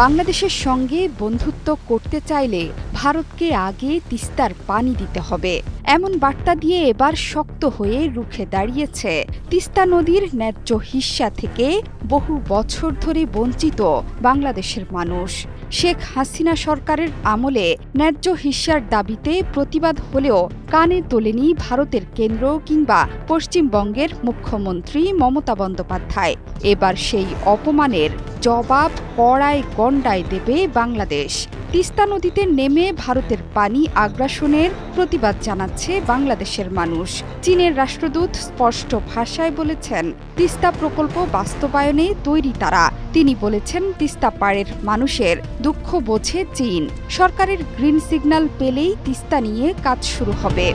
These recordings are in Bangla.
বাংলাদেশের সঙ্গে বন্ধুত্ব করতে চাইলে ভারতকে আগে তিস্তার পানি দিতে হবে, এমন বার্তা দিয়ে এবার শক্ত হয়ে রুখে দাঁড়িয়েছে তিস্তা নদীর ন্যায্য হিস্সা থেকে বহু বছর ধরে বঞ্চিত বাংলাদেশের মানুষ। শেখ হাসিনা সরকারের আমলে ন্যায্য হিস্যার দাবিতে প্রতিবাদ হলেও কানে তোলেনি ভারতের কেন্দ্র কিংবা পশ্চিমবঙ্গের মুখ্যমন্ত্রী মমতা বন্দ্যোপাধ্যায়। এবার সেই অপমানের জবাব কড়ায় গণ্ডায় দেবে বাংলাদেশ। তিস্তা নদীতে নেমে ভারতের পানি আগ্রাসনের প্রতিবাদ জানাচ্ছে বাংলাদেশের মানুষ। চীনের রাষ্ট্রদূত স্পষ্ট ভাষায় বলেছেন, তিস্তা প্রকল্প বাস্তবায়নে তৈরি তারা। তিনি বলেছেন, তিস্তা পাড়ের মানুষের দুঃখ বোঝে চীন। সরকারের গ্রিন সিগন্যাল পেলেই তিস্তা নিয়ে কাজ শুরু হবে।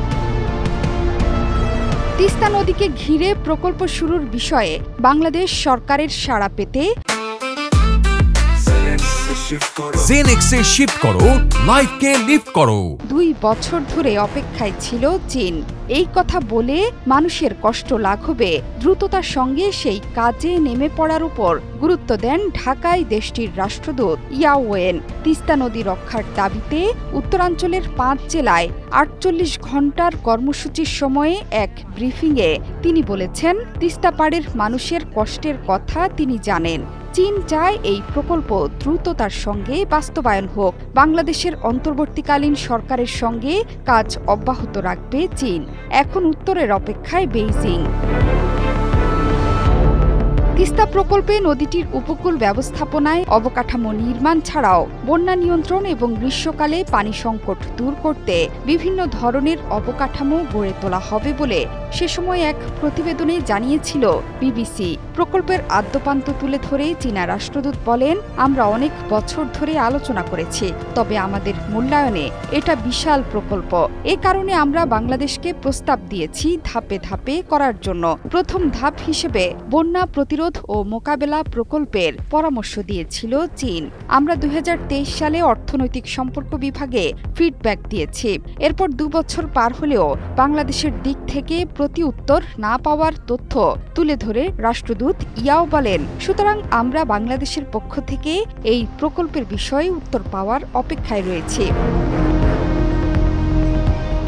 তিস্তা নদীকে ঘিরে প্রকল্প শুরুর বিষয়ে বাংলাদেশ সরকারের সাড়া পেতে জেনেক্সে শিফট করো, লাইফকে লিফট করো। 2 বছর ধরে অপেক্ষায় ছিল চীন। এই কথা বলে মানুষের কষ্ট লাঘবে দ্রুততার সঙ্গে সেই কাজে নেমে পড়ার উপর গুরুত্ব দেন ঢাকায় দেশটির রাষ্ট্রদূত ইয়াও ওয়েন। তিস্তা নদী রক্ষার দাবিতে উত্তরাঞ্চলের 5 জেলায় 48 ঘণ্টার কর্মসূচির সময়ে এক ব্রিফিংয়ে তিনি বলেছেন, তিস্তা পাড়ের মানুষের কষ্টের কথা তিনি জানেন। চীন চায় এই প্রকল্প দ্রুততার সঙ্গে বাস্তবায়ন হোক। বাংলাদেশের অন্তর্বর্তীকালীন সরকারের সঙ্গে কাজ অব্যাহত রাখবে চীন। এখন উত্তরের অপেক্ষায় বেইজিং। তিস্তা প্রকল্পে নদীটির উপকূল ব্যবস্থাপনায় অবকাঠামো নির্মাণ ছাড়াও বন্যা নিয়ন্ত্রণ এবং গ্রীষ্মকালে পানি সংকট দূর করতে বিভিন্ন ধরনের অবকাঠামো গড়ে তোলা হবে বলে সে সময় এক প্রতিবেদনে জানিয়েছিল বিবিসি। প্রকল্পের আদ্যোপান্ত তুলে ধরে চীনা রাষ্ট্রদূত বলেন, আমরা অনেক বছর ধরে আলোচনা করেছি, তবে আমাদের মূল্যায়নে এটা বিশাল প্রকল্প। এ কারণে আমরা বাংলাদেশকে প্রস্তাব দিয়েছি ধাপে ধাপে করার জন্য। প্রথম ধাপ হিসেবে বন্যা প্রতিরোধ ও মোকাবেলা প্রকল্পের পরামর্শ দিয়েছিল চীন। আমরা 2023 সালে অর্থনৈতিক সম্পর্ক বিভাগে ফিডব্যাক দিয়েছি। এরপর 2 বছর পার হলেও বাংলাদেশের দিক থেকে প্রতি উত্তর না পাওয়ার তথ্য তুলে ধরে রাষ্ট্রদূত ইয়াও বলেন, সুতরাং আমরা বাংলাদেশের পক্ষ থেকে এই প্রকল্পের বিষয়ে উত্তর পাওয়ার অপেক্ষায় রয়েছি।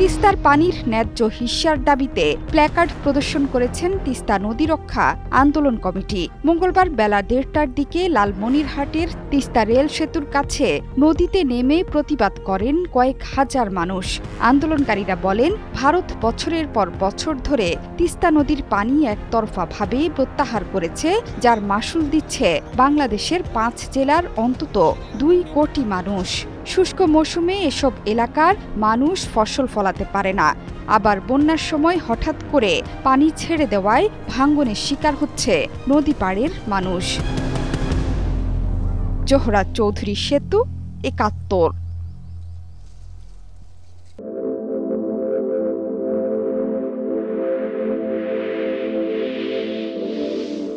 তিস্তার পানির ন্যায্য হিস্যার দাবিতে প্ল্যাকার্ড প্রদর্শন করেছেন তিস্তা নদী রক্ষা আন্দোলন কমিটি। মঙ্গলবার বেলা 1:30টার দিকে লালমনিরহাটের তিস্তা রেল সেতুর কাছে নদীতে নেমে প্রতিবাদ করেন কয়েক হাজার মানুষ। আন্দোলনকারীরা বলেন, ভারত বছরের পর বছর ধরে তিস্তা নদীর পানি একতরফাভাবে প্রত্যাহার করেছে, যার মাশুল দিচ্ছে বাংলাদেশের 5 জেলার অন্তত 2 কোটি মানুষ। শুষ্ক মৌসুমে এসব এলাকার মানুষ ফসল ফলাতে পারে না। আবার বন্যার সময় হঠাৎ করে পানি ছেড়ে দেওয়ায় ভাঙ্গনের শিকার হচ্ছে নদী পাড়ের মানুষ। জোহরা চৌধুরী সেতু, 71।